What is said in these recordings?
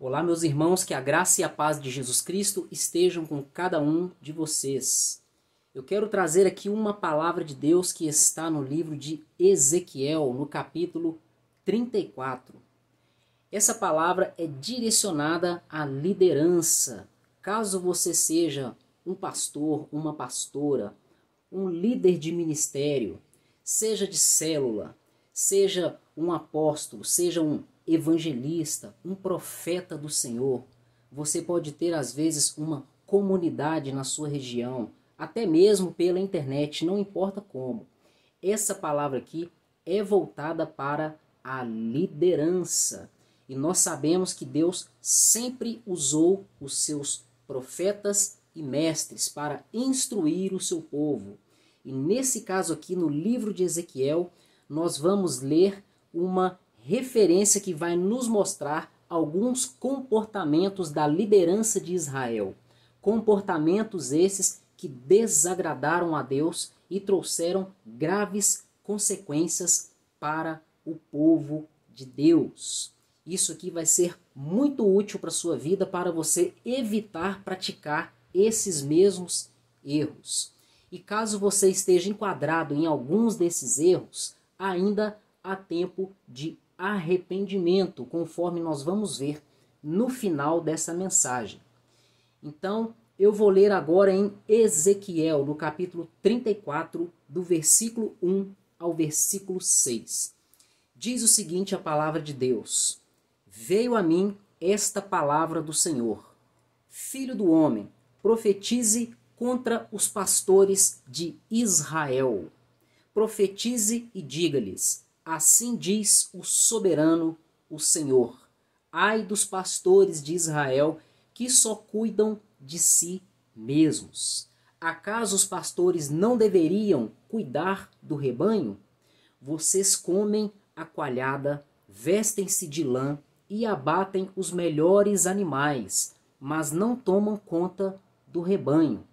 Olá, meus irmãos, que a graça e a paz de Jesus Cristo estejam com cada um de vocês. Eu quero trazer aqui uma palavra de Deus que está no livro de Ezequiel, no capítulo 34. Essa palavra é direcionada à liderança. Caso você seja um pastor, uma pastora, um líder de ministério, seja de célula, seja um apóstolo, seja um evangelista, um profeta do Senhor, você pode ter às vezes uma comunidade na sua região, até mesmo pela internet, não importa como. Essa palavra aqui é voltada para a liderança. E nós sabemos que Deus sempre usou os seus profetas e mestres para instruir o seu povo. E nesse caso aqui, no livro de Ezequiel, nós vamos ler uma referência que vai nos mostrar alguns comportamentos da liderança de Israel. Comportamentos esses que desagradaram a Deus e trouxeram graves consequências para o povo de Deus. Isso aqui vai ser muito útil para a sua vida, para você evitar praticar esses mesmos erros. E caso você esteja enquadrado em alguns desses erros, ainda há tempo de arrependimento, conforme nós vamos ver no final dessa mensagem. Então, eu vou ler agora em Ezequiel, no capítulo 34, do versículo 1 ao versículo 6. Diz o seguinte a palavra de Deus: Veio a mim esta palavra do Senhor. Filho do homem, profetize contra os pastores de Israel. Profetize e diga-lhes: assim diz o soberano, o Senhor. Ai dos pastores de Israel que só cuidam de si mesmos. Acaso os pastores não deveriam cuidar do rebanho? Vocês comem a coalhada, vestem-se de lã e abatem os melhores animais, mas não tomam conta do rebanho.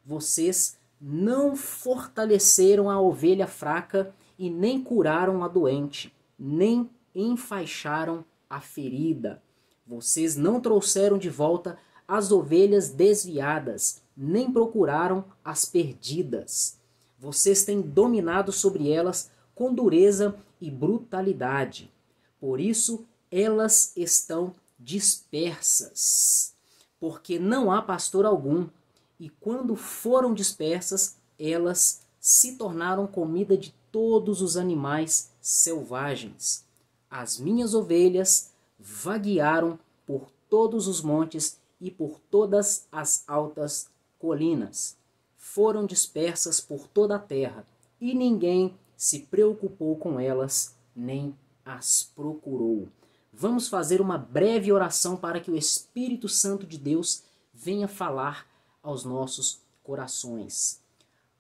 Vocês não fortaleceram a ovelha fraca e nem curaram a doente, nem enfaixaram a ferida. Vocês não trouxeram de volta as ovelhas desviadas, nem procuraram as perdidas. Vocês têm dominado sobre elas com dureza e brutalidade. Por isso, elas estão dispersas, porque não há pastor algum. E quando foram dispersas, elas se tornaram comida de todos os animais selvagens. As minhas ovelhas vaguearam por todos os montes e por todas as altas colinas. Foram dispersas por toda a terra, e ninguém se preocupou com elas, nem as procurou. Vamos fazer uma breve oração para que o Espírito Santo de Deus venha falar aos nossos corações.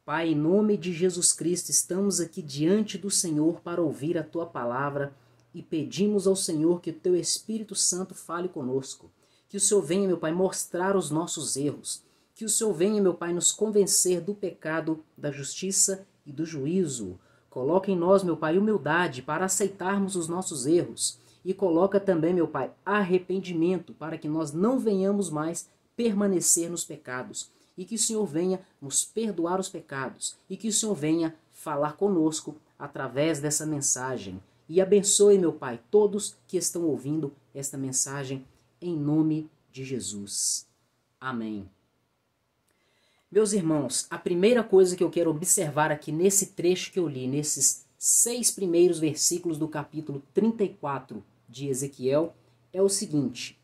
Pai, em nome de Jesus Cristo, estamos aqui diante do Senhor para ouvir a Tua palavra e pedimos ao Senhor que o Teu Espírito Santo fale conosco. Que o Senhor venha, meu Pai, mostrar os nossos erros. Que o Senhor venha, meu Pai, nos convencer do pecado, da justiça e do juízo. Coloca em nós, meu Pai, humildade para aceitarmos os nossos erros. E coloca também, meu Pai, arrependimento para que nós não venhamos mais permanecer nos pecados. E que o Senhor venha nos perdoar os pecados. E que o Senhor venha falar conosco através dessa mensagem. E abençoe, meu Pai, todos que estão ouvindo esta mensagem, em nome de Jesus. Amém. Meus irmãos, a primeira coisa que eu quero observar aqui nesse trecho que eu li, nesses 6 primeiros versículos do capítulo 34 de Ezequiel, é o seguinte: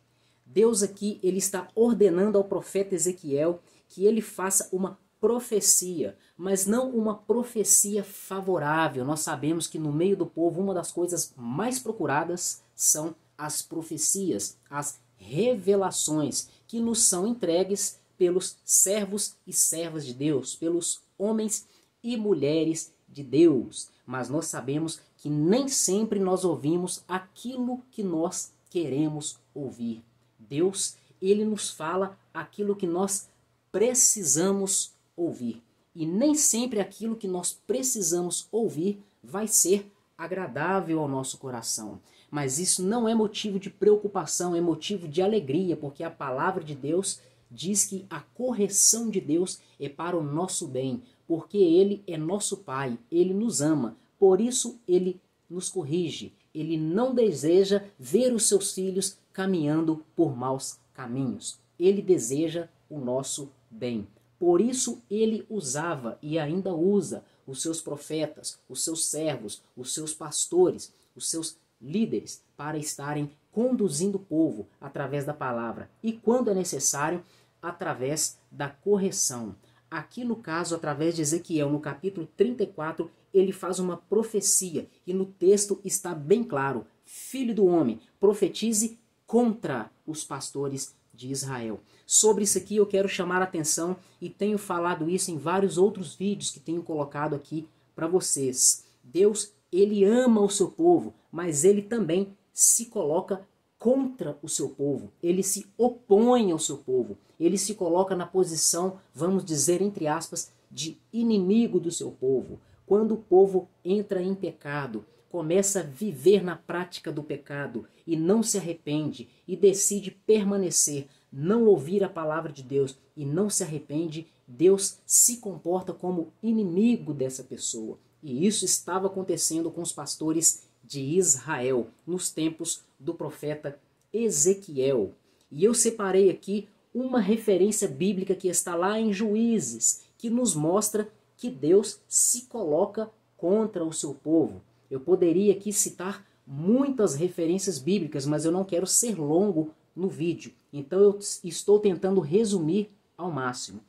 Deus aqui ele está ordenando ao profeta Ezequiel que ele faça uma profecia, mas não uma profecia favorável. Nós sabemos que no meio do povo uma das coisas mais procuradas são as profecias, as revelações que nos são entregues pelos servos e servas de Deus, pelos homens e mulheres de Deus. Mas nós sabemos que nem sempre nós ouvimos aquilo que nós queremos ouvir. Deus, ele nos fala aquilo que nós precisamos ouvir. E nem sempre aquilo que nós precisamos ouvir vai ser agradável ao nosso coração. Mas isso não é motivo de preocupação, é motivo de alegria, porque a palavra de Deus diz que a correção de Deus é para o nosso bem, porque Ele é nosso Pai, Ele nos ama, por isso Ele nos corrige. Ele não deseja ver os seus filhos caminhando por maus caminhos. Ele deseja o nosso bem. Por isso ele usava e ainda usa os seus profetas, os seus servos, os seus pastores, os seus líderes para estarem conduzindo o povo através da palavra e, quando é necessário, através da correção. Aqui no caso, através de Ezequiel, no capítulo 34, ele faz uma profecia e no texto está bem claro: filho do homem, profetize contra os pastores de Israel. Sobre isso aqui eu quero chamar a atenção e tenho falado isso em vários outros vídeos que tenho colocado aqui para vocês. Deus, ele ama o seu povo, mas ele também se coloca contra o seu povo. Ele se opõe ao seu povo. Ele se coloca na posição, vamos dizer entre aspas, de inimigo do seu povo. Quando o povo entra em pecado, começa a viver na prática do pecado e não se arrepende e decide permanecer, não ouvir a palavra de Deus e não se arrepende, Deus se comporta como inimigo dessa pessoa. E isso estava acontecendo com os pastores de Israel nos tempos do profeta Ezequiel. E eu separei aqui uma referência bíblica que está lá em Juízes, que nos mostra que Deus se coloca contra o seu povo. Eu poderia aqui citar muitas referências bíblicas, mas eu não quero ser longo no vídeo. Então eu estou tentando resumir ao máximo.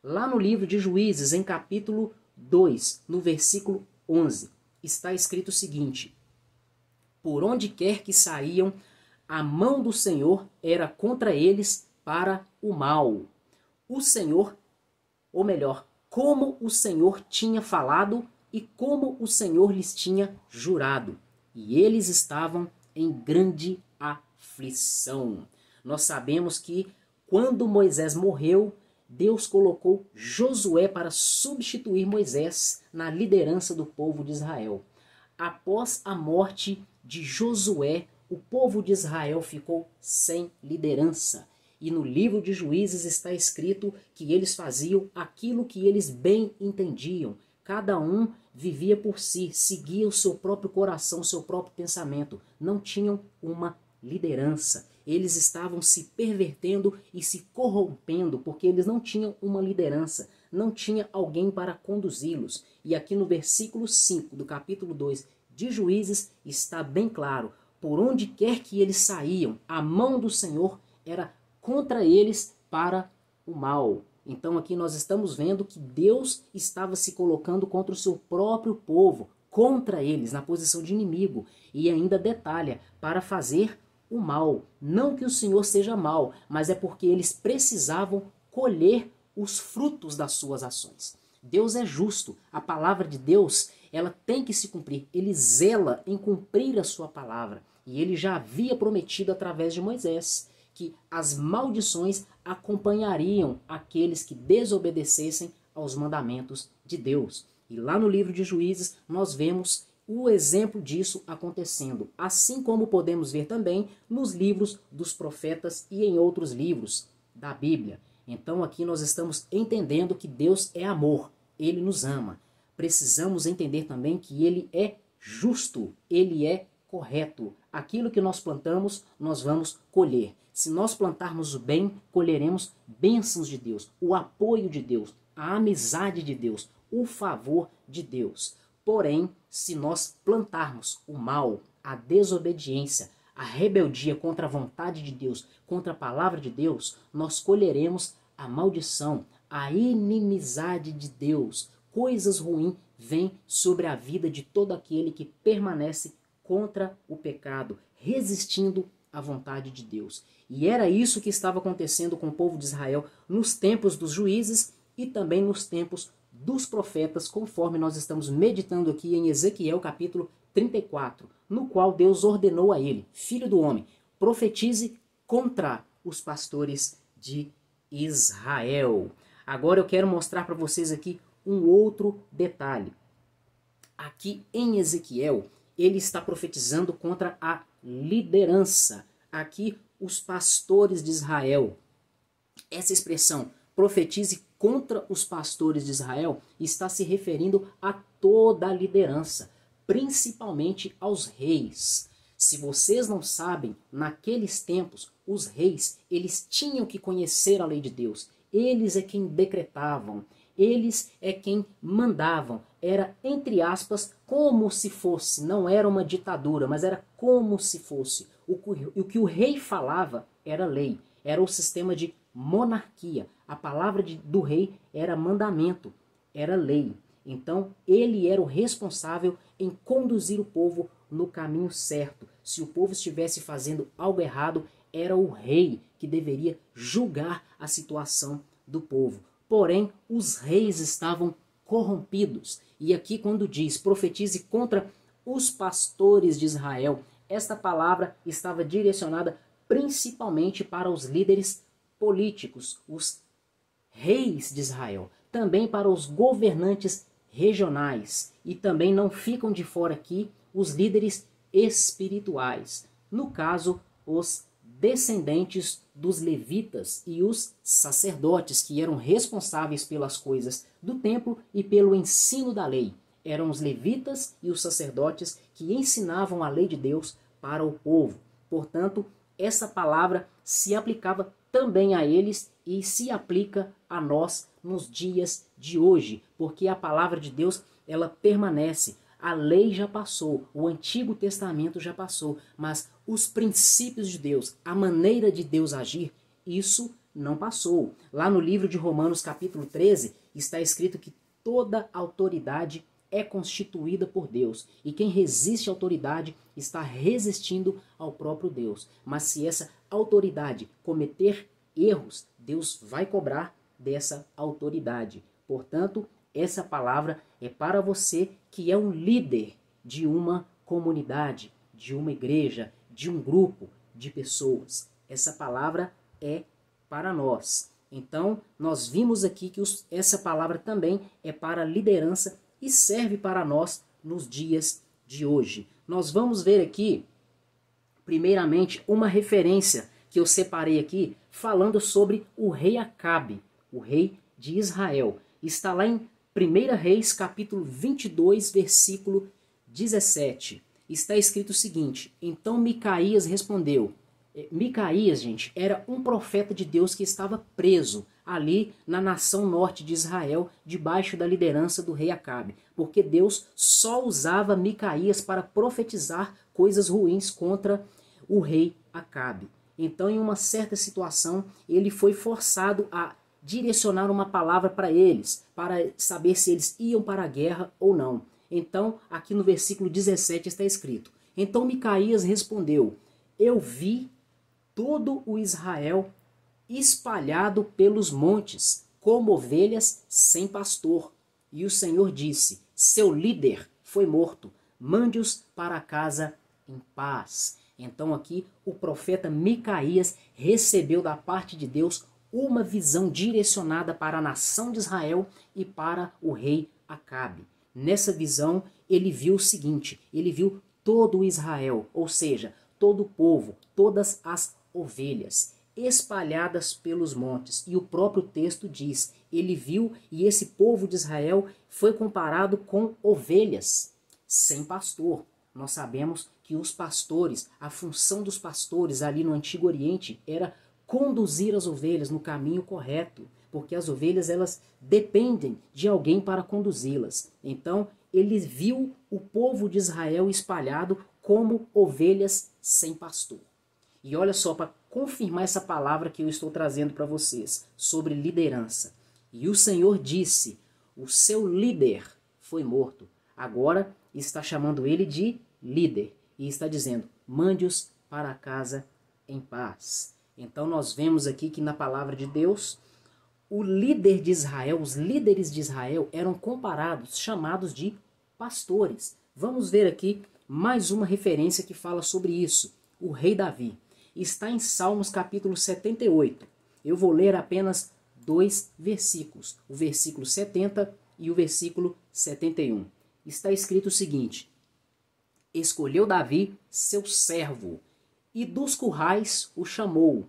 Lá no livro de Juízes, em capítulo 2, no versículo 11, está escrito o seguinte: por onde quer que saíam, a mão do Senhor era contra eles para o mal. O Senhor, ou melhor, como o Senhor tinha falado e como o Senhor lhes tinha jurado. E eles estavam em grande aflição. Nós sabemos que quando Moisés morreu, Deus colocou Josué para substituir Moisés na liderança do povo de Israel. Após a morte de Josué, o povo de Israel ficou sem liderança. E no livro de Juízes está escrito que eles faziam aquilo que eles bem entendiam. Cada um vivia por si, seguia o seu próprio coração, o seu próprio pensamento. Não tinham uma liderança. Eles estavam se pervertendo e se corrompendo porque eles não tinham uma liderança, não tinha alguém para conduzi-los. E aqui no versículo 5 do capítulo 2 de Juízes está bem claro: por onde quer que eles saíam, a mão do Senhor era contra eles para o mal. Então aqui nós estamos vendo que Deus estava se colocando contra o seu próprio povo, contra eles, na posição de inimigo. E ainda detalha, para fazer o mal. Não que o Senhor seja mau, mas é porque eles precisavam colher os frutos das suas ações. Deus é justo. A palavra de Deus, ela tem que se cumprir. Ele zela em cumprir a sua palavra. E ele já havia prometido através de Moisés que as maldições acompanhariam aqueles que desobedecessem aos mandamentos de Deus. E lá no livro de Juízes nós vemos o exemplo disso acontecendo, assim como podemos ver também nos livros dos profetas e em outros livros da Bíblia. Então aqui nós estamos entendendo que Deus é amor, Ele nos ama. Precisamos entender também que Ele é justo, Ele é correto. Aquilo que nós plantamos, nós vamos colher. Se nós plantarmos o bem, colheremos bênçãos de Deus, o apoio de Deus, a amizade de Deus, o favor de Deus. Porém, se nós plantarmos o mal, a desobediência, a rebeldia contra a vontade de Deus, contra a palavra de Deus, nós colheremos a maldição, a inimizade de Deus. Coisas ruins vêm sobre a vida de todo aquele que permanece contra o pecado, resistindo à vontade de Deus. E era isso que estava acontecendo com o povo de Israel nos tempos dos juízes e também nos tempos dos profetas, conforme nós estamos meditando aqui em Ezequiel capítulo 34, no qual Deus ordenou a ele: filho do homem, profetize contra os pastores de Israel. Agora eu quero mostrar para vocês aqui um outro detalhe. Aqui em Ezequiel, ele está profetizando contra a liderança. Aqui, os pastores de Israel. Essa expressão, profetize contra os pastores de Israel, está se referindo a toda a liderança, principalmente aos reis. Se vocês não sabem, naqueles tempos, os reis, eles tinham que conhecer a lei de Deus. Eles é quem decretavam, eles é quem mandavam. Era, entre aspas, como se fosse, não era uma ditadura, mas era como se fosse. O que o rei falava era lei, era o sistema de monarquia. A palavra do rei era mandamento, era lei. Então, ele era o responsável em conduzir o povo no caminho certo. Se o povo estivesse fazendo algo errado, era o rei que deveria julgar a situação do povo. Porém, os reis estavam corrompidos. E aqui quando diz, profetize contra os pastores de Israel, esta palavra estava direcionada principalmente para os líderes políticos, os reis de Israel, também para os governantes regionais, e também não ficam de fora aqui os líderes espirituais, no caso, os descendentes dos levitas e os sacerdotes, que eram responsáveis pelas coisas do templo e pelo ensino da lei. Eram os levitas e os sacerdotes que ensinavam a lei de Deus para o povo. Portanto, essa palavra se aplicava também a eles e se aplica a nós nos dias de hoje, porque a palavra de Deus, ela permanece. A lei já passou, o Antigo Testamento já passou, mas os princípios de Deus, a maneira de Deus agir, isso não passou. Lá no livro de Romanos capítulo 13, está escrito que toda autoridade é constituída por Deus, e quem resiste à autoridade está resistindo ao próprio Deus. Mas se essa autoridade cometer erros, Deus vai cobrar dessa autoridade. Portanto, essa palavra é para você que é um líder de uma comunidade, de uma igreja, de um grupo de pessoas. Essa palavra é para nós. Então, nós vimos aqui que essa palavra também é para liderança e serve para nós nos dias de hoje. Nós vamos ver aqui, primeiramente, uma referência que eu separei aqui, falando sobre o rei Acabe, o rei de Israel. Está lá em 1 Reis, capítulo 22, versículo 17. Está escrito o seguinte: então Micaías respondeu. Micaías, gente, era um profeta de Deus que estava preso ali na nação norte de Israel, debaixo da liderança do rei Acabe, porque Deus só usava Micaías para profetizar coisas ruins contra o rei Acabe. Então, em uma certa situação, ele foi forçado a direcionar uma palavra para eles, para saber se eles iam para a guerra ou não. Então, aqui no versículo 17 está escrito: então Micaías respondeu: eu vi todo o Israel espalhado pelos montes, como ovelhas sem pastor. E o Senhor disse: seu líder foi morto, mande-os para casa em paz. Então aqui o profeta Micaías recebeu da parte de Deus uma visão direcionada para a nação de Israel e para o rei Acabe. Nessa visão ele viu o seguinte: ele viu todo o Israel, ou seja, todo o povo, todas as ovelhas espalhadas pelos montes. E o próprio texto diz, ele viu, e esse povo de Israel foi comparado com ovelhas sem pastor. Nós sabemos que os pastores, a função dos pastores ali no Antigo Oriente era conduzir as ovelhas no caminho correto, porque as ovelhas elas dependem de alguém para conduzi-las. Então ele viu o povo de Israel espalhado como ovelhas sem pastor. E olha só, para confirmar essa palavra que eu estou trazendo para vocês sobre liderança. E o Senhor disse: o seu líder foi morto. Agora está chamando ele de líder e está dizendo: mande-os para casa em paz. Então nós vemos aqui que na palavra de Deus, o líder de Israel, os líderes de Israel eram comparados, chamados de pastores. Vamos ver aqui mais uma referência que fala sobre isso. O rei Davi. Está em Salmos capítulo 78. Eu vou ler apenas 2 versículos, o versículo 70 e o versículo 71. Está escrito o seguinte: escolheu Davi, seu servo, e dos currais o chamou,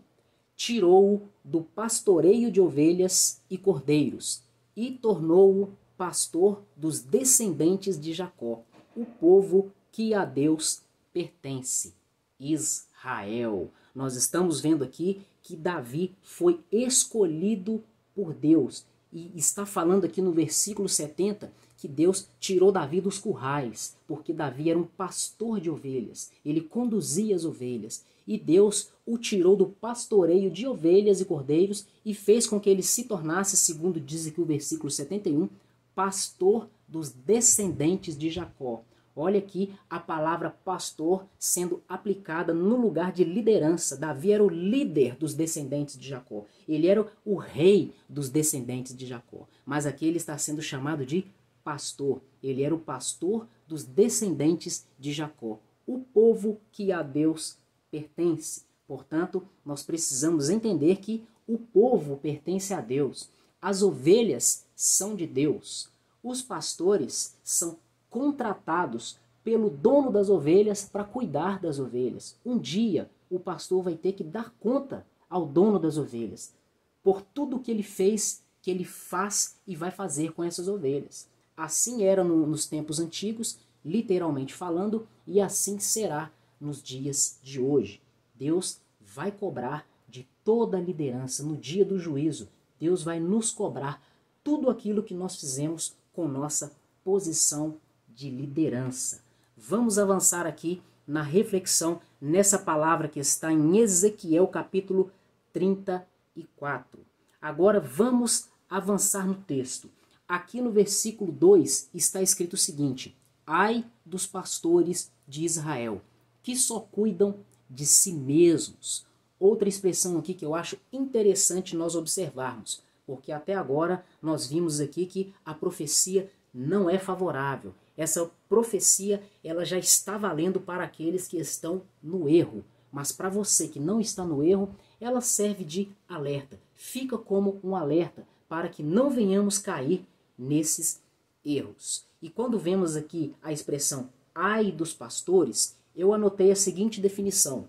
tirou-o do pastoreio de ovelhas e cordeiros, e tornou-o pastor dos descendentes de Jacó, o povo que a Deus pertence, Israel. Nós estamos vendo aqui que Davi foi escolhido por Deus. E está falando aqui no versículo 70 que Deus tirou Davi dos currais, porque Davi era um pastor de ovelhas, ele conduzia as ovelhas. E Deus o tirou do pastoreio de ovelhas e cordeiros e fez com que ele se tornasse, segundo diz aqui o versículo 71, pastor dos descendentes de Jacó. Olha aqui a palavra pastor sendo aplicada no lugar de liderança. Davi era o líder dos descendentes de Jacó. Ele era o rei dos descendentes de Jacó. Mas aqui ele está sendo chamado de pastor. Ele era o pastor dos descendentes de Jacó. O povo que a Deus pertence. Portanto, nós precisamos entender que o povo pertence a Deus. As ovelhas são de Deus. Os pastores são contratados pelo dono das ovelhas para cuidar das ovelhas. Um dia o pastor vai ter que dar conta ao dono das ovelhas por tudo que ele fez, que ele faz e vai fazer com essas ovelhas. Assim era nos tempos antigos, literalmente falando, e assim será nos dias de hoje. Deus vai cobrar de toda a liderança no dia do juízo. Deus vai nos cobrar tudo aquilo que nós fizemos com nossa posição de liderança. Vamos avançar aqui na reflexão nessa palavra que está em Ezequiel capítulo 34. Agora vamos avançar no texto. Aqui no versículo 2 está escrito o seguinte: ai dos pastores de Israel, que só cuidam de si mesmos. Outra expressão aqui que eu acho interessante nós observarmos, porque até agora nós vimos aqui que a profecia não é favorável. Essa profecia ela já está valendo para aqueles que estão no erro. Mas para você que não está no erro, ela serve de alerta. Fica como um alerta para que não venhamos cair nesses erros. E quando vemos aqui a expressão ai dos pastores, eu anotei a seguinte definição.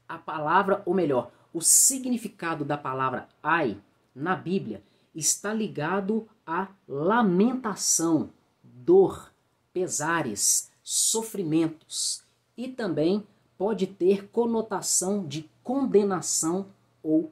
A palavra, ou melhor, o significado da palavra ai na Bíblia está ligado à lamentação, dor, pesares, sofrimentos, e também pode ter conotação de condenação ou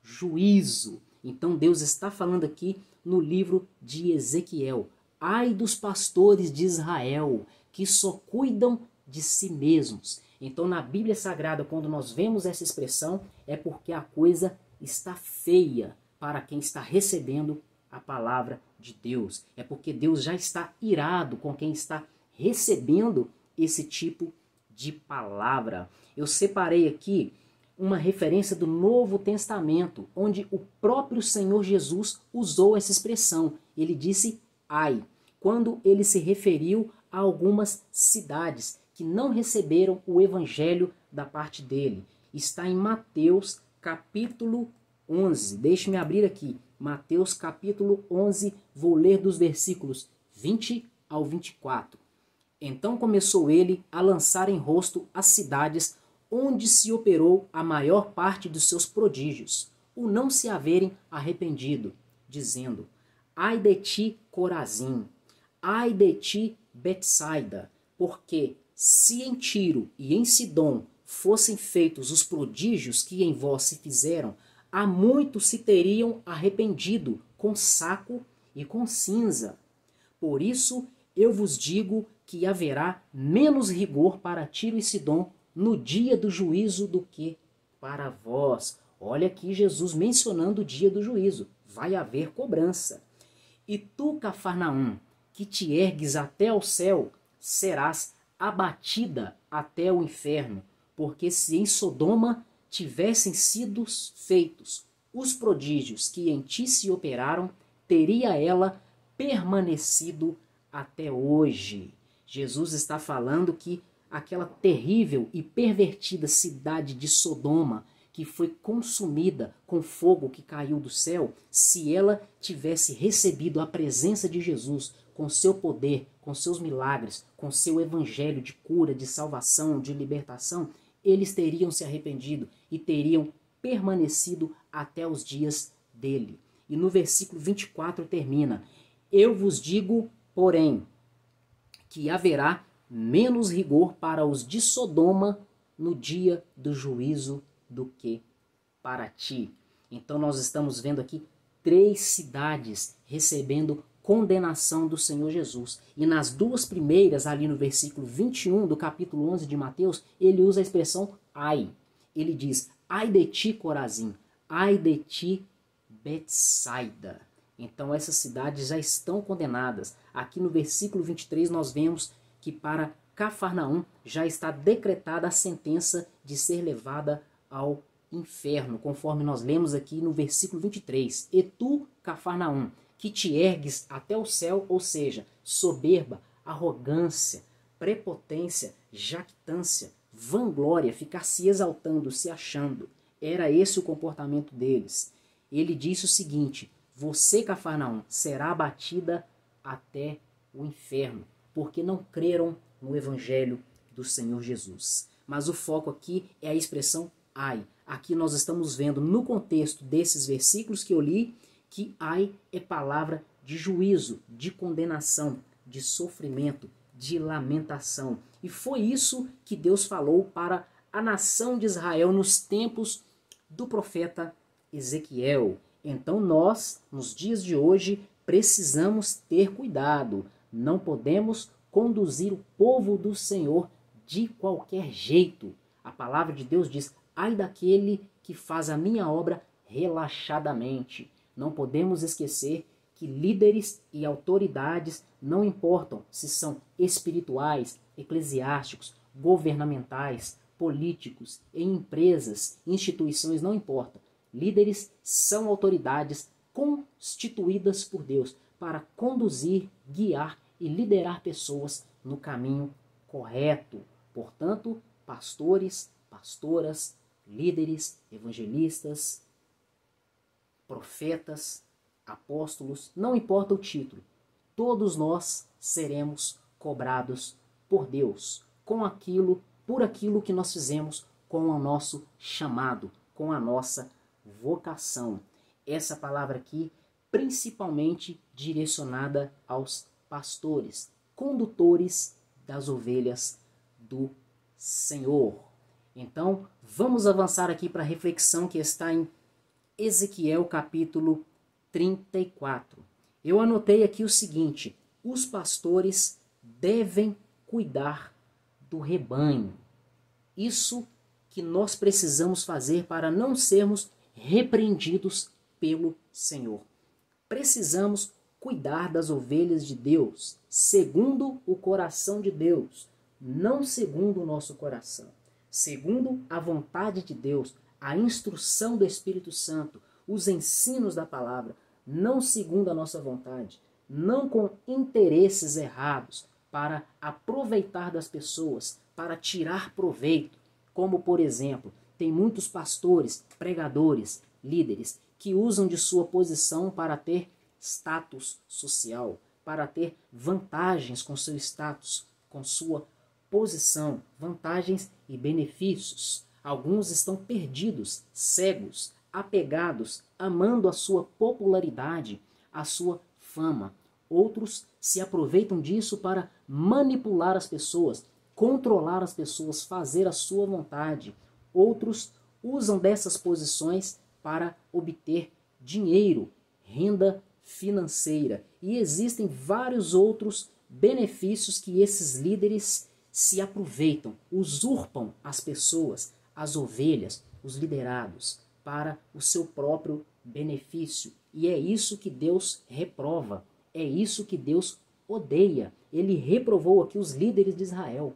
juízo. Então Deus está falando aqui no livro de Ezequiel: ai dos pastores de Israel, que só cuidam de si mesmos. Então na Bíblia Sagrada, quando nós vemos essa expressão, é porque a coisa está feia para quem está recebendo a palavra de Deus. É porque Deus já está irado com quem está recebendo esse tipo de palavra. Eu separei aqui uma referência do Novo Testamento, onde o próprio Senhor Jesus usou essa expressão. Ele disse ai, quando ele se referiu a algumas cidades que não receberam o evangelho da parte dele. Está em Mateus capítulo 11. Deixe-me abrir aqui. Mateus capítulo 11, vou ler dos versículos 20 ao 24. Então começou ele a lançar em rosto as cidades onde se operou a maior parte dos seus prodígios, o não se haverem arrependido, dizendo: ai de ti, Corazim, ai de ti, Betsaida, porque se em Tiro e em Sidom fossem feitos os prodígios que em vós se fizeram, há muito se teriam arrependido com saco e com cinza. Por isso eu vos digo que haverá menos rigor para Tiro e Sidom no dia do juízo do que para vós. Olha aqui Jesus mencionando o dia do juízo. Vai haver cobrança. E tu, Cafarnaum, que te ergues até ao céu, serás abatida até o inferno, porque se em Sodoma tivessem sido feitos os prodígios que em ti se operaram, teria ela permanecido até hoje. Jesus está falando que aquela terrível e pervertida cidade de Sodoma, que foi consumida com fogo que caiu do céu, se ela tivesse recebido a presença de Jesus com seu poder, com seus milagres, com seu evangelho de cura, de salvação, de libertação, eles teriam se arrependido e teriam permanecido até os dias dele. E no versículo 24 termina: eu vos digo, porém, que haverá menos rigor para os de Sodoma no dia do juízo do que para ti. Então nós estamos vendo aqui 3 cidades recebendo condenação do Senhor Jesus. E nas 2 primeiras, ali no versículo 21 do capítulo 11 de Mateus, ele usa a expressão ai. Ele diz: ai de ti, Corazim, ai de ti, Betsaida. Então essas cidades já estão condenadas. Aqui no versículo 23 nós vemos que para Cafarnaum já está decretada a sentença de ser levada ao inferno, conforme nós lemos aqui no versículo 23. E tu, Cafarnaum, que te ergues até o céu, ou seja, soberba, arrogância, prepotência, jactância, vanglória, ficar se exaltando, se achando. Era esse o comportamento deles. Ele disse o seguinte: você, Cafarnaum, será abatida até o inferno, porque não creram no evangelho do Senhor Jesus. Mas o foco aqui é a expressão ai. Aqui nós estamos vendo no contexto desses versículos que eu li que ai é palavra de juízo, de condenação, de sofrimento, de lamentação. E foi isso que Deus falou para a nação de Israel nos tempos do profeta Ezequiel. Então nós, nos dias de hoje, precisamos ter cuidado. Não podemos conduzir o povo do Senhor de qualquer jeito. A palavra de Deus diz: ai daquele que faz a minha obra relaxadamente. Não podemos esquecer que líderes e autoridades não importam se são espirituais, eclesiásticos, governamentais, políticos, em empresas, instituições, não importa. Líderes são autoridades constituídas por Deus para conduzir, guiar e liderar pessoas no caminho correto. Portanto, pastores, pastoras, líderes, evangelistas, profetas, apóstolos, não importa o título, todos nós seremos cobrados por Deus por aquilo que nós fizemos com o nosso chamado, com a nossa vocação. Essa palavra aqui principalmente direcionada aos pastores, condutores das ovelhas do Senhor. Então, vamos avançar aqui para a reflexão que está em Ezequiel capítulo 34. Eu anotei aqui o seguinte: os pastores devem cuidar do rebanho. Isso que nós precisamos fazer para não sermos repreendidos pelo Senhor. Precisamos cuidar das ovelhas de Deus, segundo o coração de Deus, não segundo o nosso coração. Segundo a vontade de Deus, a instrução do Espírito Santo, os ensinos da palavra, não segundo a nossa vontade, não com interesses errados, para aproveitar das pessoas, para tirar proveito, como por exemplo, tem muitos pastores, pregadores, líderes, que usam de sua posição para ter status social, para ter vantagens com seu status, com sua posição, vantagens e benefícios. Alguns estão perdidos, cegos, apegados, amando a sua popularidade, a sua fama. Outros se aproveitam disso para manipular as pessoas, controlar as pessoas, fazer a sua vontade. Outros usam dessas posições para obter dinheiro, renda financeira. E existem vários outros benefícios que esses líderes se aproveitam, usurpam as pessoas, as ovelhas, os liderados, para o seu próprio benefício. E é isso que Deus reprova, é isso que Deus odeia. Ele reprovou aqui os líderes de Israel.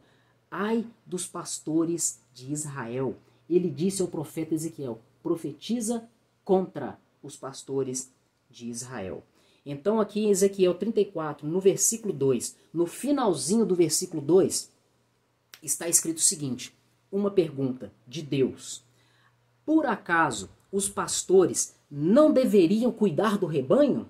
Ai dos pastores de Israel. Ele disse ao profeta Ezequiel: profetiza contra os pastores de Israel. Então aqui em Ezequiel 34, no versículo 2, no finalzinho do versículo 2, está escrito o seguinte, uma pergunta de Deus: por acaso os pastores não deveriam cuidar do rebanho?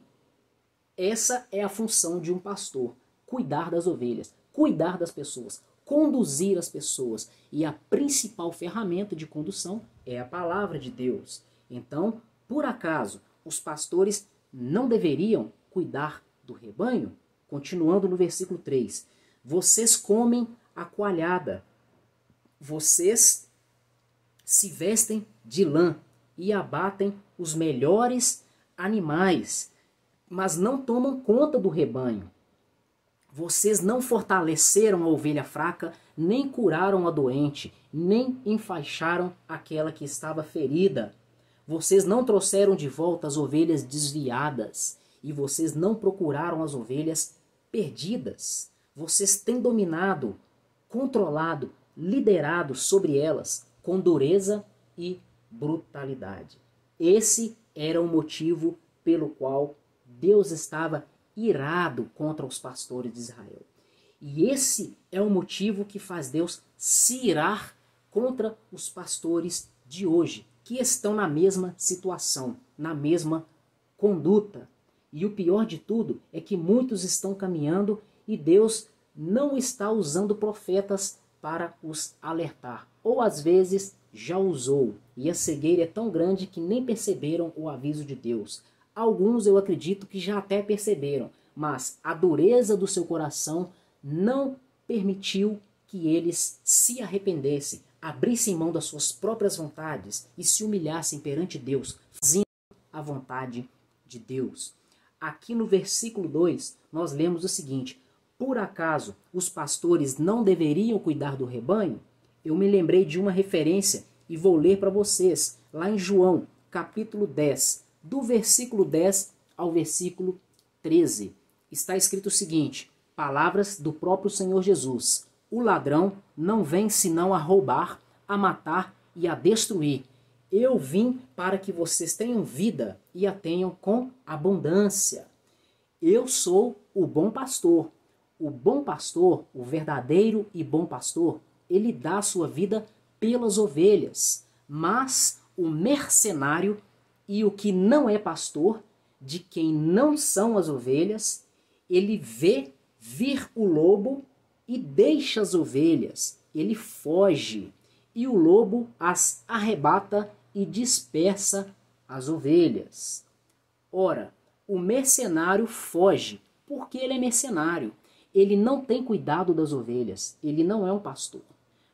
Essa é a função de um pastor: cuidar das ovelhas, cuidar das pessoas, conduzir as pessoas. E a principal ferramenta de condução é a palavra de Deus. Então, por acaso, os pastores não deveriam cuidar do rebanho? Continuando no versículo 3. Vocês comem a coalhada, vocês se vestem de lã e abatem os melhores animais, mas não tomam conta do rebanho. Vocês não fortaleceram a ovelha fraca, nem curaram a doente, nem enfaixaram aquela que estava ferida. Vocês não trouxeram de volta as ovelhas desviadas, e vocês não procuraram as ovelhas perdidas. Vocês têm dominado, controlado, liderado sobre elas com dureza e brutalidade. Esse era o motivo pelo qual Deus estava irado contra os pastores de Israel. E esse é o motivo que faz Deus se irar contra os pastores de hoje, que estão na mesma situação, na mesma conduta. E o pior de tudo é que muitos estão caminhando e Deus não está usando profetas para os alertar. Ou às vezes já usou, e a cegueira é tão grande que nem perceberam o aviso de Deus. Alguns eu acredito que já até perceberam, mas a dureza do seu coração não permitiu que eles se arrependessem, abrissem mão das suas próprias vontades e se humilhassem perante Deus, fazendo a vontade de Deus. Aqui no versículo 2, nós lemos o seguinte: por acaso os pastores não deveriam cuidar do rebanho? Eu me lembrei de uma referência e vou ler para vocês, lá em João, capítulo 10, do versículo 10 ao versículo 13. Está escrito o seguinte, palavras do próprio Senhor Jesus: o ladrão não vem senão a roubar, a matar e a destruir. Eu vim para que vocês tenham vida e a tenham com abundância. Eu sou o bom pastor. O bom pastor, o verdadeiro e bom pastor, ele dá a sua vida pelas ovelhas. Mas o mercenário e o que não é pastor, de quem não são as ovelhas, ele vê vir o lobo e deixa as ovelhas. Ele foge e o lobo as arrebata e dispersa as ovelhas. Ora, o mercenário foge porque ele é mercenário. Ele não tem cuidado das ovelhas. Ele não é um pastor.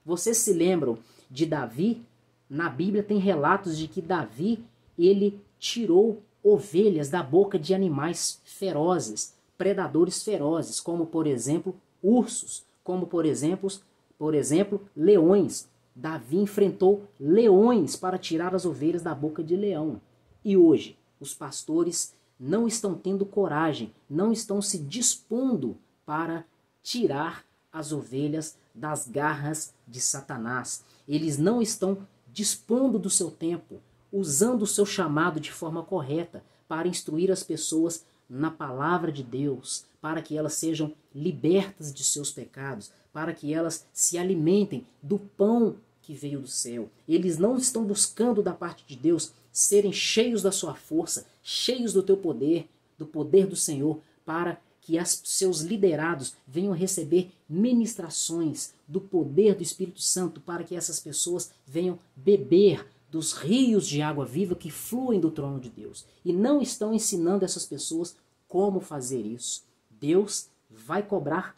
Vocês se lembram de Davi? Na Bíblia tem relatos de que Davi, ele tirou ovelhas da boca de animais ferozes, predadores ferozes, como por exemplo ursos, como por exemplo leões. Davi enfrentou leões para tirar as ovelhas da boca de leão. E hoje, os pastores não estão tendo coragem, não estão se dispondo para tirar as ovelhas das garras de Satanás. Eles não estão dispondo do seu tempo, usando o seu chamado de forma correta para instruir as pessoas na palavra de Deus, para que elas sejam libertas de seus pecados, para que elas se alimentem do pão que veio do céu. Eles não estão buscando da parte de Deus serem cheios da sua força, cheios do teu poder, do poder do Senhor, para que seus liderados venham receber ministrações do poder do Espírito Santo, para que essas pessoas venham beber dos rios de água viva que fluem do trono de Deus. E não estão ensinando essas pessoas como fazer isso. Deus vai cobrar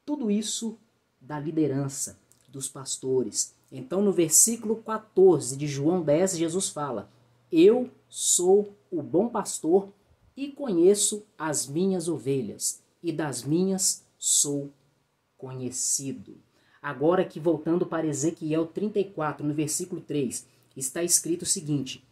tudo isso da liderança, dos pastores. Então, no versículo 14 de João 10, Jesus fala: eu sou o bom pastor e conheço as minhas ovelhas, e das minhas sou conhecido. Agora que voltando para Ezequiel 34, no versículo 3, está escrito o seguinte: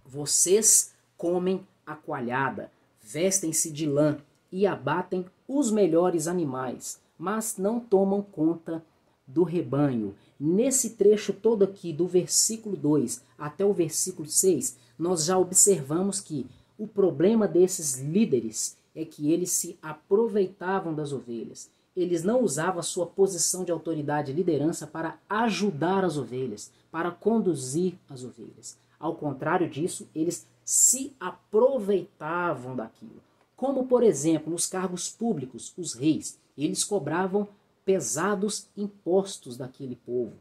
vocês comem a coalhada, vestem-se de lã e abatem os melhores animais, mas não tomam conta do rebanho. Nesse trecho todo aqui, do versículo 2 até o versículo 6, nós já observamos que o problema desses líderes é que eles se aproveitavam das ovelhas. Eles não usavam a sua posição de autoridade e liderança para ajudar as ovelhas, para conduzir as ovelhas. Ao contrário disso, eles se aproveitavam daquilo. Como, por exemplo, nos cargos públicos, os reis, eles cobravam pesados impostos daquele povo.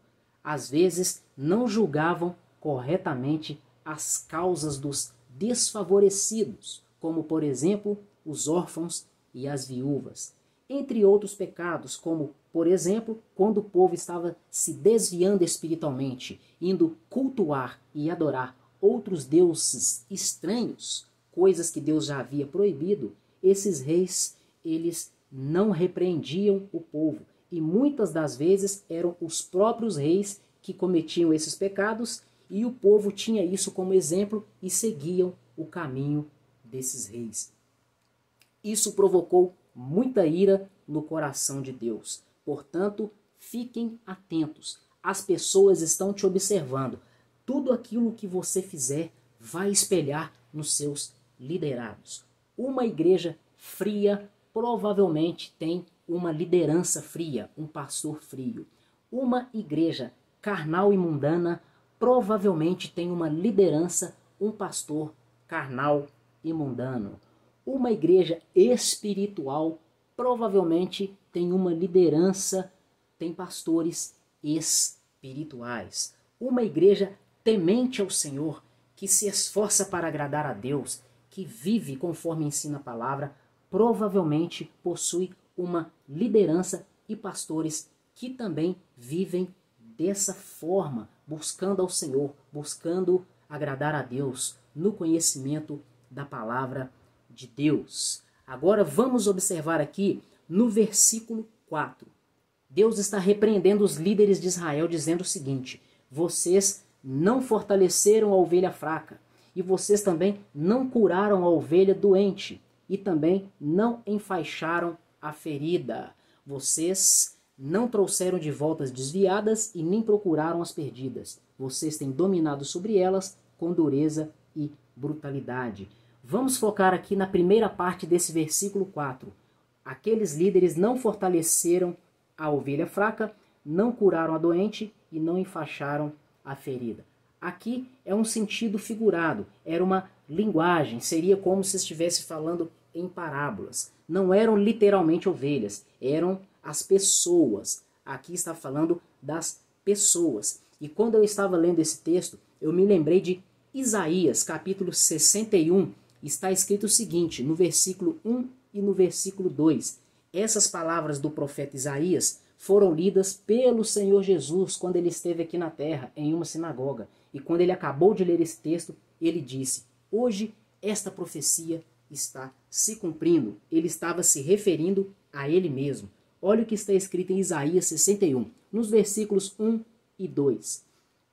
Às vezes, não julgavam corretamente as causas dos desfavorecidos, como, por exemplo, os órfãos e as viúvas. Entre outros pecados, como, por exemplo, quando o povo estava se desviando espiritualmente, indo cultuar e adorar outros deuses estranhos, coisas que Deus já havia proibido, esses reis, eles não repreendiam o povo. E muitas das vezes eram os próprios reis que cometiam esses pecados e o povo tinha isso como exemplo e seguiam o caminho desses reis. Isso provocou muita ira no coração de Deus. Portanto, fiquem atentos. As pessoas estão te observando. Tudo aquilo que você fizer vai espelhar nos seus liderados. Uma igreja fria provavelmente tem uma liderança fria, um pastor frio. Uma igreja carnal e mundana provavelmente tem uma liderança, um pastor carnal e mundano. Uma igreja espiritual provavelmente tem uma liderança, tem pastores espirituais. Uma igreja temente ao Senhor, que se esforça para agradar a Deus, que vive conforme ensina a palavra, provavelmente possui uma liderança e pastores que também vivem dessa forma, buscando ao Senhor, buscando agradar a Deus no conhecimento da palavra de Deus. Agora vamos observar aqui no versículo 4. Deus está repreendendo os líderes de Israel dizendo o seguinte: vocês não fortaleceram a ovelha fraca, e vocês também não curaram a ovelha doente, e também não enfaixaram a ferida. Vocês não trouxeram de volta as desviadas e nem procuraram as perdidas. Vocês têm dominado sobre elas com dureza e brutalidade. Vamos focar aqui na primeira parte desse versículo 4. Aqueles líderes não fortaleceram a ovelha fraca, não curaram a doente e não enfaixaram a ferida. Aqui é um sentido figurado, era uma linguagem, seria como se estivesse falando em parábolas. Não eram literalmente ovelhas, eram as pessoas. Aqui está falando das pessoas. E quando eu estava lendo esse texto, eu me lembrei de Isaías, capítulo 61, está escrito o seguinte, no versículo 1 e no versículo 2. Essas palavras do profeta Isaías foram lidas pelo Senhor Jesus quando ele esteve aqui na terra, em uma sinagoga. E quando ele acabou de ler esse texto, ele disse: hoje esta profecia está se cumprindo. Ele estava se referindo a ele mesmo. Olha o que está escrito em Isaías 61, nos versículos 1 e 2.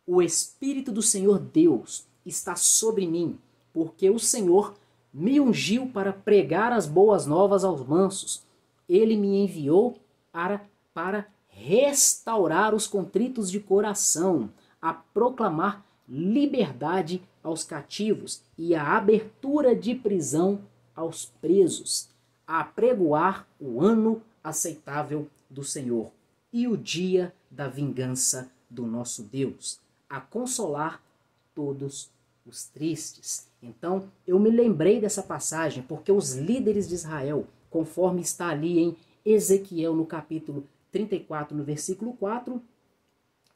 O Espírito do Senhor Deus está sobre mim, porque o Senhor me ungiu para pregar as boas novas aos mansos. Ele me enviou para restaurar os contritos de coração, a proclamar liberdade aos cativos e a abertura de prisão aos presos, a apregoar o ano aceitável do Senhor e o dia da vingança do nosso Deus, a consolar todos os tristes. Então, eu me lembrei dessa passagem porque os líderes de Israel, conforme está ali em Ezequiel, no capítulo 34, no versículo 4,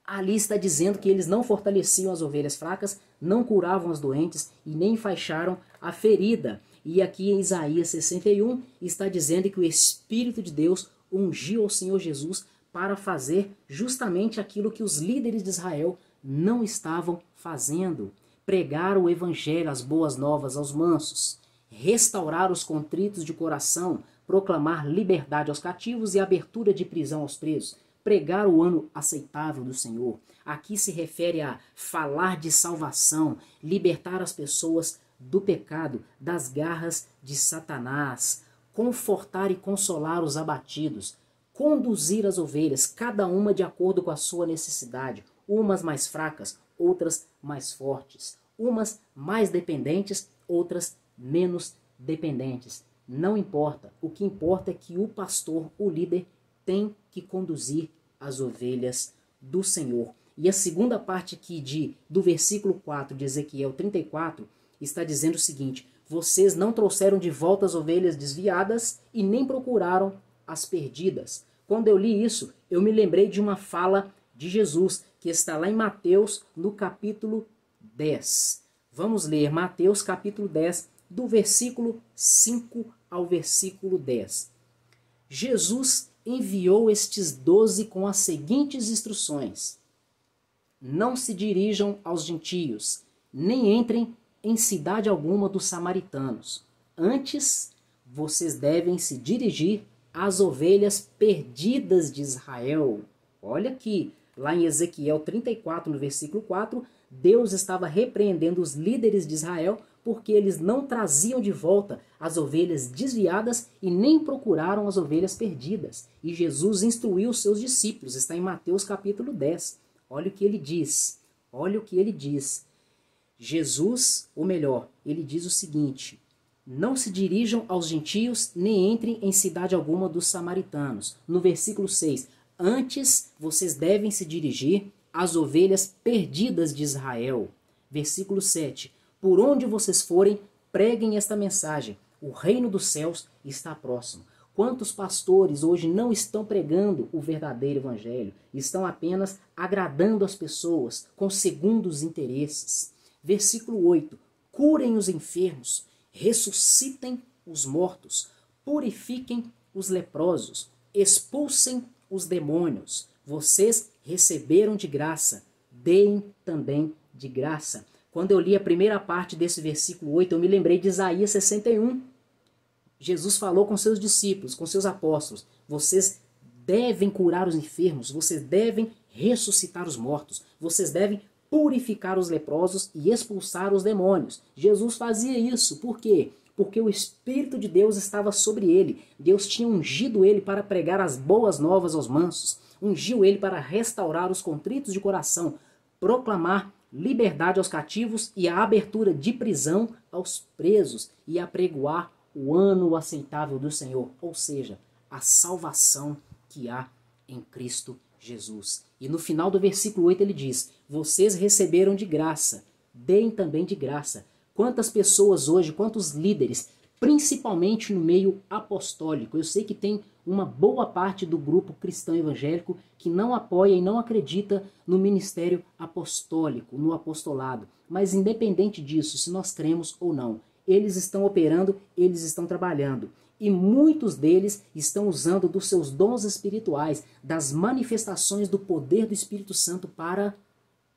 ali está dizendo que eles não fortaleciam as ovelhas fracas, não curavam as doentes e nem enfaixaram a ferida. E aqui em Isaías 61 está dizendo que o Espírito de Deus ungiu ao Senhor Jesus para fazer justamente aquilo que os líderes de Israel não estavam fazendo. Pregar o evangelho, as boas novas aos mansos, restaurar os contritos de coração, proclamar liberdade aos cativos e abertura de prisão aos presos, pregar o ano aceitável do Senhor. Aqui se refere a falar de salvação, libertar as pessoas do pecado, das garras de Satanás, confortar e consolar os abatidos, conduzir as ovelhas, cada uma de acordo com a sua necessidade, umas mais fracas, outras mais fortes, umas mais dependentes, outras menos dependentes. Não importa, o que importa é que o pastor, o líder, tem que conduzir as ovelhas do Senhor. E a segunda parte aqui do versículo 4 de Ezequiel 34 está dizendo o seguinte: vocês não trouxeram de volta as ovelhas desviadas e nem procuraram as perdidas. Quando eu li isso, eu me lembrei de uma fala de Jesus, que está lá em Mateus, no capítulo 10. Vamos ler Mateus, capítulo 10, do versículo 5 ao versículo 10. Jesus enviou estes 12 com as seguintes instruções: não se dirijam aos gentios, nem entrem em cidade alguma dos samaritanos. Antes, vocês devem se dirigir às ovelhas perdidas de Israel. Olha aqui, lá em Ezequiel 34, no versículo 4, Deus estava repreendendo os líderes de Israel porque eles não traziam de volta as ovelhas desviadas e nem procuraram as ovelhas perdidas. E Jesus instruiu os seus discípulos, está em Mateus capítulo 10. Olha o que ele diz, olha o que ele diz. Jesus, ou melhor, ele diz o seguinte: não se dirijam aos gentios, nem entrem em cidade alguma dos samaritanos. No versículo 6, antes vocês devem se dirigir às ovelhas perdidas de Israel. Versículo 7, por onde vocês forem, preguem esta mensagem: o reino dos céus está próximo. Quantos pastores hoje não estão pregando o verdadeiro evangelho? Estão apenas agradando as pessoas com segundos interesses. Versículo 8, curem os enfermos, ressuscitem os mortos, purifiquem os leprosos, expulsem os demônios. Vocês receberam de graça, deem também de graça. Quando eu li a primeira parte desse versículo 8, eu me lembrei de Isaías 61. Jesus falou com seus discípulos, com seus apóstolos: vocês devem curar os enfermos, vocês devem ressuscitar os mortos, vocês devem purificar os leprosos e expulsar os demônios. Jesus fazia isso. Por quê? Porque o Espírito de Deus estava sobre ele. Deus tinha ungido ele para pregar as boas novas aos mansos. Ungiu ele para restaurar os contritos de coração, proclamar liberdade aos cativos e a abertura de prisão aos presos e apregoar o ano aceitável do Senhor, ou seja, a salvação que há em Cristo Jesus. E no final do versículo 8 ele diz: vocês receberam de graça, deem também de graça. Quantas pessoas hoje, quantos líderes, principalmente no meio apostólico, eu sei que tem uma boa parte do grupo cristão evangélico que não apoia e não acredita no ministério apostólico, no apostolado. Mas independente disso, se nós cremos ou não, eles estão operando, eles estão trabalhando. E muitos deles estão usando dos seus dons espirituais, das manifestações do poder do Espírito Santo para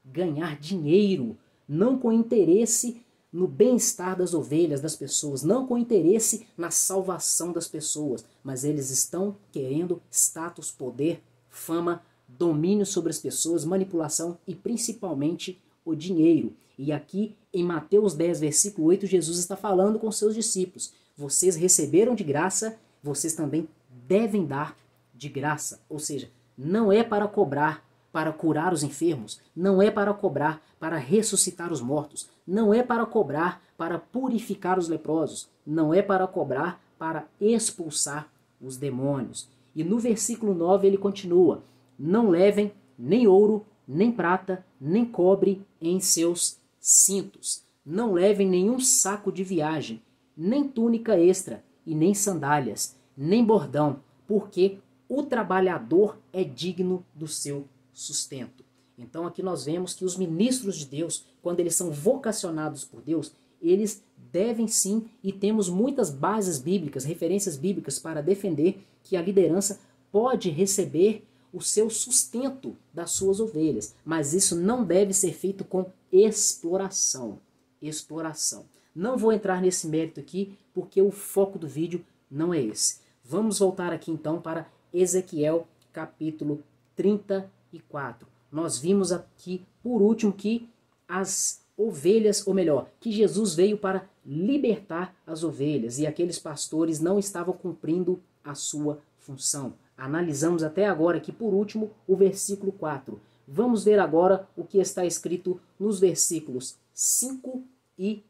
ganhar dinheiro, não com interesse no bem-estar das ovelhas, das pessoas, não com interesse na salvação das pessoas, mas eles estão querendo status, poder, fama, domínio sobre as pessoas, manipulação e principalmente o dinheiro. E aqui em Mateus 10, versículo 8, Jesus está falando com seus discípulos: vocês receberam de graça, vocês também devem dar de graça. Ou seja, não é para cobrar para curar os enfermos, não é para cobrar para ressuscitar os mortos, não é para cobrar para purificar os leprosos, não é para cobrar para expulsar os demônios. E no versículo 9 ele continua: não levem nem ouro, nem prata, nem cobre em seus cintos. Não levem nenhum saco de viagem, nem túnica extra, e nem sandálias, nem bordão, porque o trabalhador é digno do seu sustento. Então aqui nós vemos que os ministros de Deus, quando eles são vocacionados por Deus, eles devem sim, e temos muitas bases bíblicas, referências bíblicas para defender que a liderança pode receber o seu sustento das suas ovelhas, mas isso não deve ser feito com exploração. Exploração. Não vou entrar nesse mérito aqui, porque o foco do vídeo não é esse. Vamos voltar aqui então para Ezequiel capítulo 34. Nós vimos aqui, por último, que as ovelhas, ou melhor, que Jesus veio para libertar as ovelhas e aqueles pastores não estavam cumprindo a sua função. Analisamos até agora aqui, por último, o versículo 4. Vamos ver agora o que está escrito nos versículos 5 e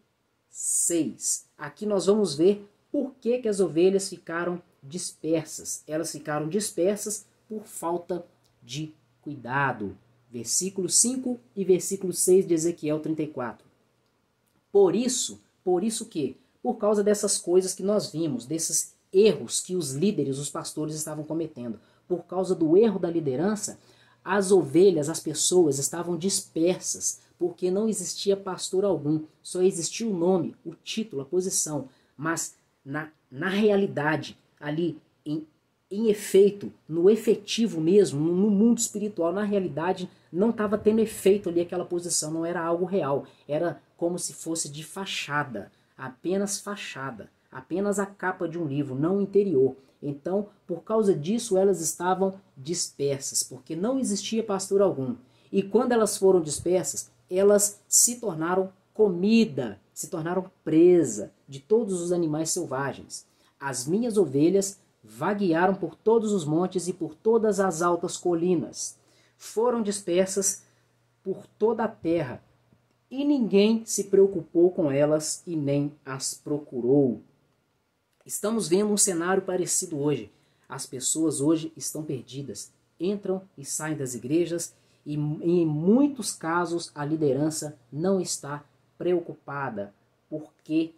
6. Aqui nós vamos ver por que as ovelhas ficaram dispersas. Elas ficaram dispersas por falta de cuidado. Versículo 5 e versículo 6 de Ezequiel 34. Por isso que? Por causa dessas coisas que nós vimos, desses erros que os líderes, os pastores estavam cometendo. Por causa do erro da liderança, as ovelhas, as pessoas estavam dispersas, porque não existia pastor algum, só existia o nome, o título, a posição, mas na realidade, ali em efeito, no efetivo mesmo, no mundo espiritual, na realidade, não estava tendo efeito ali aquela posição, não era algo real, era como se fosse de fachada, apenas a capa de um livro, não o interior. Então, por causa disso, elas estavam dispersas, porque não existia pastor algum. E quando elas foram dispersas, elas se tornaram comida, se tornaram presa de todos os animais selvagens. As minhas ovelhas vaguearam por todos os montes e por todas as altas colinas. Foram dispersas por toda a terra, e ninguém se preocupou com elas e nem as procurou. Estamos vendo um cenário parecido hoje. As pessoas hoje estão perdidas, entram e saem das igrejas e em muitos casos a liderança não está preocupada porque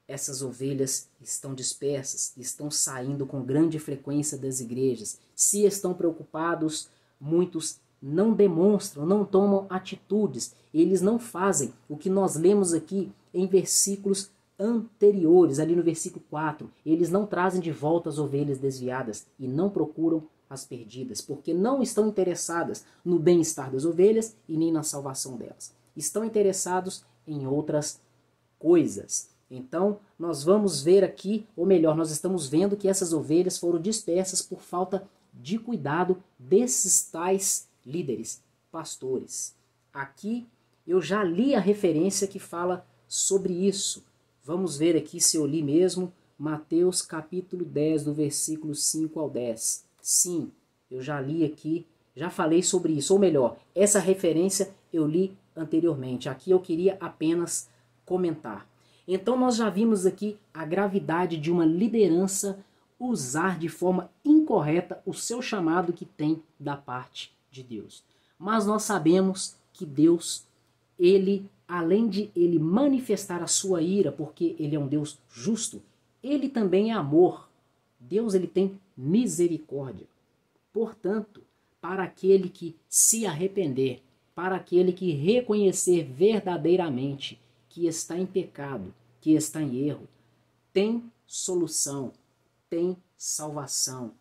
essas ovelhas estão dispersas, estão saindo com grande frequência das igrejas. Se estão preocupados, muitos não demonstram, não tomam atitudes, eles não fazem o que nós lemos aqui em versículos anteriores, ali no versículo 4, eles não trazem de volta as ovelhas desviadas e não procuram as perdidas, porque não estão interessadas no bem-estar das ovelhas e nem na salvação delas. Estão interessados em outras coisas. Então, nós vamos ver aqui, ou melhor, nós estamos vendo que essas ovelhas foram dispersas por falta de cuidado desses tais líderes, pastores. Aqui eu já li a referência que fala sobre isso. Vamos ver aqui se eu li mesmo, Mateus capítulo 10, do versículo 5 ao 10. Sim, eu já li aqui, já falei sobre isso. Ou melhor, essa referência eu li anteriormente. Aqui eu queria apenas comentar. Então nós já vimos aqui a gravidade de uma liderança usar de forma incorreta o seu chamado que tem da parte de Deus. Mas nós sabemos que Deus, ele, além de ele manifestar a sua ira, porque ele é um Deus justo, ele também é amor. Deus, ele tem misericórdia. Portanto, para aquele que se arrepender, para aquele que reconhecer verdadeiramente que está em pecado, que está em erro, tem solução, tem salvação,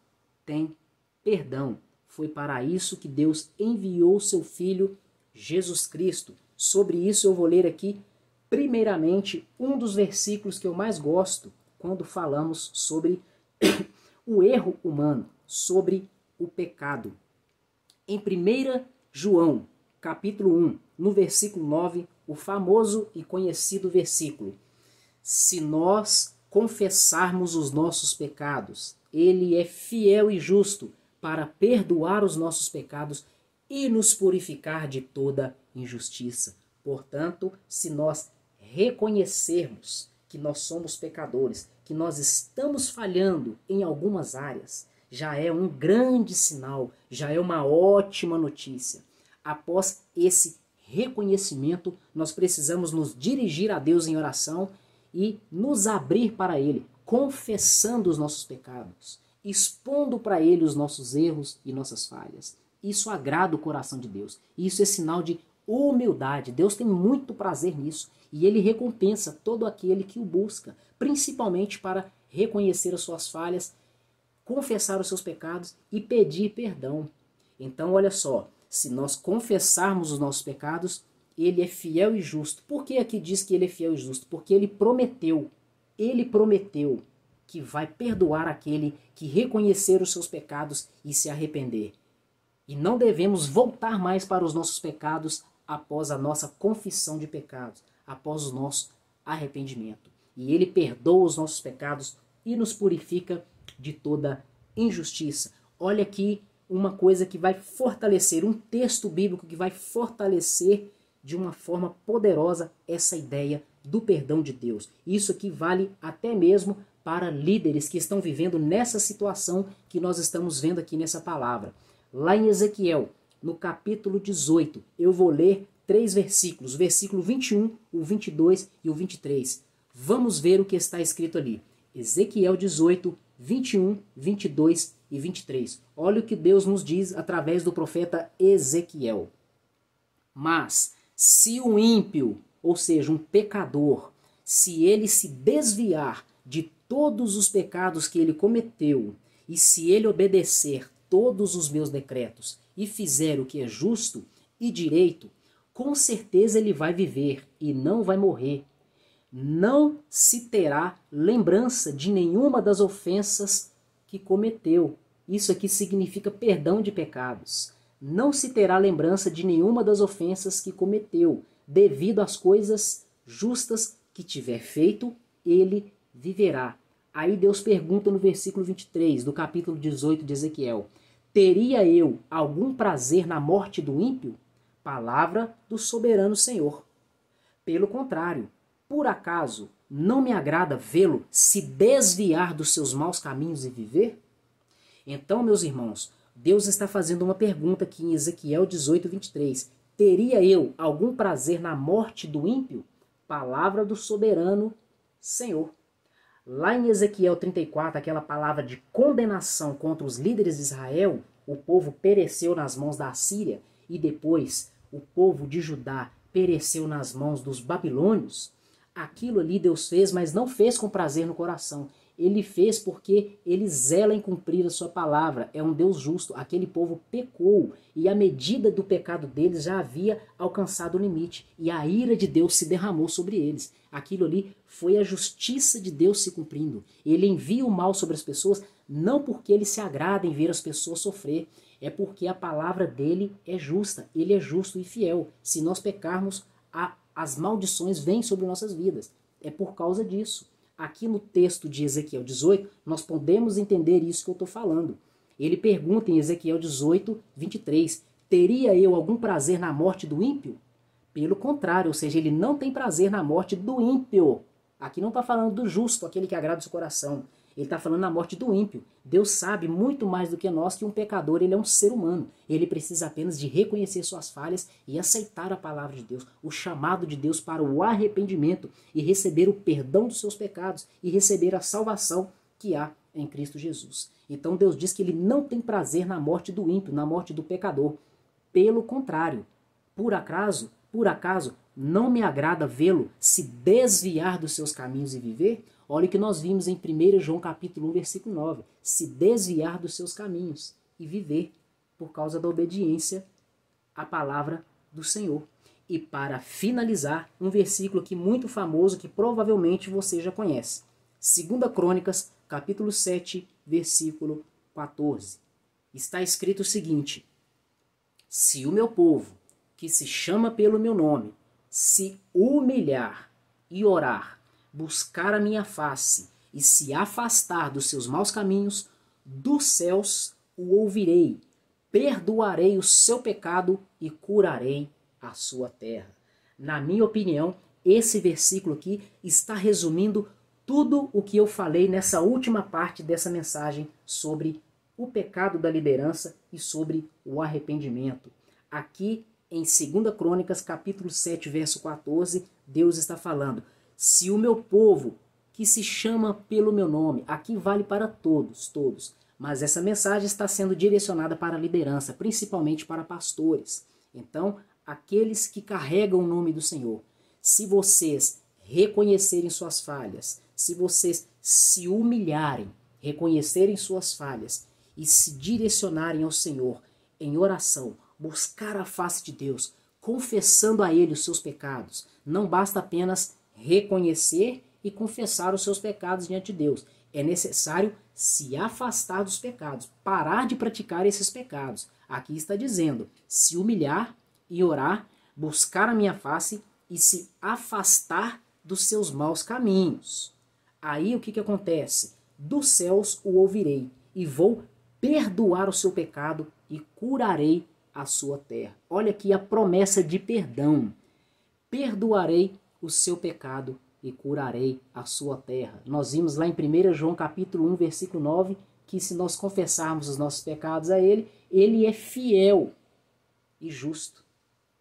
tem perdão. Foi para isso que Deus enviou seu Filho Jesus Cristo. Sobre isso eu vou ler aqui, primeiramente, um dos versículos que eu mais gosto quando falamos sobre o erro humano, sobre o pecado. Em 1 João, capítulo 1, no versículo 9, o famoso e conhecido versículo: se nós confessarmos os nossos pecados, ele é fiel e justo para perdoar os nossos pecados e nos purificar de toda injustiça. Portanto, se nós reconhecermos que nós somos pecadores, que nós estamos falhando em algumas áreas, já é um grande sinal, já é uma ótima notícia. Após esse reconhecimento, nós precisamos nos dirigir a Deus em oração e nos abrir para Ele, confessando os nossos pecados, expondo para Ele os nossos erros e nossas falhas. Isso agrada o coração de Deus. Isso é sinal de humildade. Deus tem muito prazer nisso e Ele recompensa todo aquele que o busca, principalmente para reconhecer as suas falhas, confessar os seus pecados e pedir perdão. Então, olha só, se nós confessarmos os nossos pecados, ele é fiel e justo. Por que aqui diz que ele é fiel e justo? Porque ele prometeu que vai perdoar aquele que reconhecer os seus pecados e se arrepender. E não devemos voltar mais para os nossos pecados após a nossa confissão de pecados, após o nosso arrependimento. E ele perdoa os nossos pecados e nos purifica de toda injustiça. Olha aqui uma coisa que vai fortalecer, um texto bíblico que vai fortalecer de uma forma poderosa essa ideia do perdão de Deus. Isso aqui vale até mesmo para líderes que estão vivendo nessa situação que nós estamos vendo aqui nessa palavra. Lá em Ezequiel, no capítulo 18, eu vou ler 3 versículos, o versículo 21, o 22 e o 23. Vamos ver o que está escrito ali. Ezequiel 18, 21, 22 e 23. Olha o que Deus nos diz através do profeta Ezequiel. Mas se o ímpio, ou seja, um pecador, se ele se desviar de todos os pecados que ele cometeu, e se ele obedecer todos os meus decretos e fizer o que é justo e direito, com certeza ele vai viver e não vai morrer. Não se terá lembrança de nenhuma das ofensas que cometeu. Isso aqui significa perdão de pecados. Não se terá lembrança de nenhuma das ofensas que cometeu, devido às coisas justas que tiver feito, ele viverá. Aí Deus pergunta no versículo 23 do capítulo 18 de Ezequiel: teria eu algum prazer na morte do ímpio? Palavra do soberano Senhor. Pelo contrário, por acaso não me agrada vê-lo se desviar dos seus maus caminhos e viver? Então, meus irmãos, Deus está fazendo uma pergunta aqui em Ezequiel 18, 23. Teria eu algum prazer na morte do ímpio? Palavra do soberano Senhor. Lá em Ezequiel 34, aquela palavra de condenação contra os líderes de Israel, o povo pereceu nas mãos da Assíria e depois o povo de Judá pereceu nas mãos dos babilônios. Aquilo ali Deus fez, mas não fez com prazer no coração. Ele fez porque ele zela em cumprir a sua palavra. É um Deus justo. Aquele povo pecou e a medida do pecado deles já havia alcançado o limite. E a ira de Deus se derramou sobre eles. Aquilo ali foi a justiça de Deus se cumprindo. Ele envia o mal sobre as pessoas não porque ele se agrada em ver as pessoas sofrer. É porque a palavra dele é justa. Ele é justo e fiel. Se nós pecarmos, as maldições vêm sobre nossas vidas. É por causa disso. Aqui no texto de Ezequiel 18, nós podemos entender isso que eu estou falando. Ele pergunta em Ezequiel 18, 23, teria eu algum prazer na morte do ímpio? Pelo contrário, ou seja, ele não tem prazer na morte do ímpio. Aqui não está falando do justo, aquele que agrada o seu coração. Ele está falando na morte do ímpio. Deus sabe muito mais do que nós que um pecador, ele é um ser humano. Ele precisa apenas de reconhecer suas falhas e aceitar a palavra de Deus, o chamado de Deus para o arrependimento e receber o perdão dos seus pecados e receber a salvação que há em Cristo Jesus. Então Deus diz que ele não tem prazer na morte do ímpio, na morte do pecador. Pelo contrário, por acaso, não me agrada vê-lo se desviar dos seus caminhos e viver? Olha o que nós vimos em 1 João capítulo 1, versículo 9. Se desviar dos seus caminhos e viver por causa da obediência à palavra do Senhor. E para finalizar, um versículo aqui muito famoso que provavelmente você já conhece. 2 Crônicas, capítulo 7, versículo 14. Está escrito o seguinte: se o meu povo, que se chama pelo meu nome, se humilhar e orar, buscar a minha face e se afastar dos seus maus caminhos, dos céus o ouvirei, perdoarei o seu pecado e curarei a sua terra. Na minha opinião, esse versículo aqui está resumindo tudo o que eu falei nessa última parte dessa mensagem sobre o pecado da liderança e sobre o arrependimento. Aqui em 2 Crônicas, capítulo 7, verso 14, Deus está falando: se o meu povo, que se chama pelo meu nome, aqui vale para todos, mas essa mensagem está sendo direcionada para a liderança, principalmente para pastores. Então, aqueles que carregam o nome do Senhor, se vocês reconhecerem suas falhas, se vocês se humilharem, reconhecerem suas falhas e se direcionarem ao Senhor em oração, buscar a face de Deus, confessando a Ele os seus pecados, não basta apenas reconhecer e confessar os seus pecados diante de Deus. É necessário se afastar dos pecados, parar de praticar esses pecados. Aqui está dizendo, se humilhar e orar, buscar a minha face e se afastar dos seus maus caminhos. Aí o que acontece? Dos céus o ouvirei e vou perdoar o seu pecado e curarei a sua terra. Olha aqui a promessa de perdão. Perdoarei o seu pecado e curarei a sua terra. Nós vimos lá em 1 João capítulo 1, versículo 9, que se nós confessarmos os nossos pecados a Ele, Ele é fiel e justo.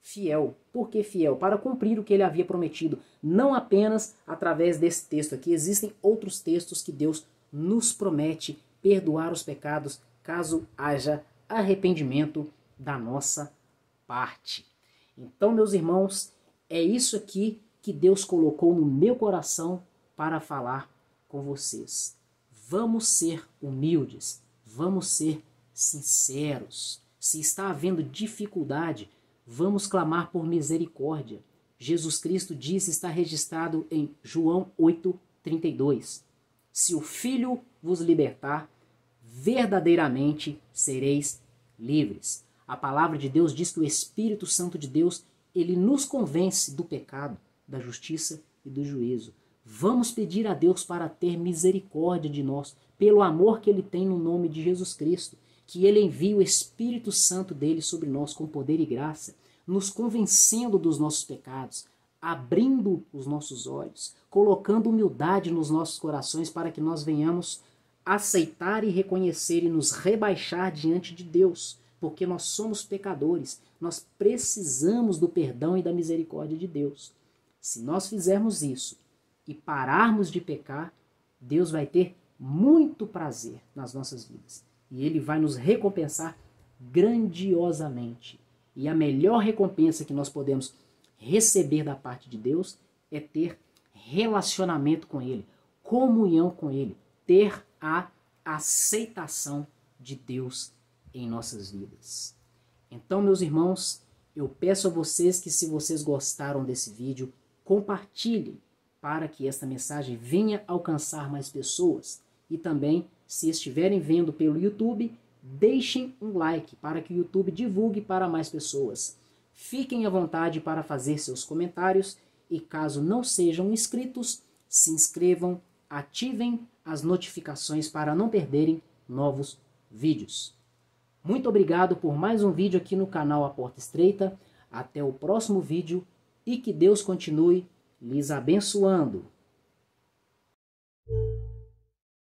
Fiel. Por que fiel? Para cumprir o que ele havia prometido. Não apenas através desse texto aqui. Existem outros textos que Deus nos promete perdoar os pecados caso haja arrependimento da nossa parte. Então, meus irmãos, é isso aqui que Deus colocou no meu coração para falar com vocês. Vamos ser humildes, vamos ser sinceros. Se está havendo dificuldade, vamos clamar por misericórdia. Jesus Cristo diz, está registrado em João 8:32. Se o Filho vos libertar, verdadeiramente sereis livres. A palavra de Deus diz que o Espírito Santo de Deus, ele nos convence do pecado, da justiça e do juízo. Vamos pedir a Deus para ter misericórdia de nós, pelo amor que ele tem no nome de Jesus Cristo, que ele envie o Espírito Santo dele sobre nós com poder e graça, nos convencendo dos nossos pecados, abrindo os nossos olhos, colocando humildade nos nossos corações para que nós venhamos aceitar e reconhecer e nos rebaixar diante de Deus, porque nós somos pecadores, nós precisamos do perdão e da misericórdia de Deus. Se nós fizermos isso e pararmos de pecar, Deus vai ter muito prazer nas nossas vidas e Ele vai nos recompensar grandiosamente. E a melhor recompensa que nós podemos receber da parte de Deus é ter relacionamento com Ele, comunhão com Ele, ter a aceitação de Deus em nossas vidas. Então, meus irmãos, eu peço a vocês que, se vocês gostaram desse vídeo, compartilhem para que esta mensagem venha alcançar mais pessoas. E também, se estiverem vendo pelo YouTube, deixem um like para que o YouTube divulgue para mais pessoas. Fiquem à vontade para fazer seus comentários e, caso não sejam inscritos, se inscrevam, ativem as notificações para não perderem novos vídeos. Muito obrigado por mais um vídeo aqui no canal A Porta Estreita. Até o próximo vídeo e que Deus continue lhes abençoando.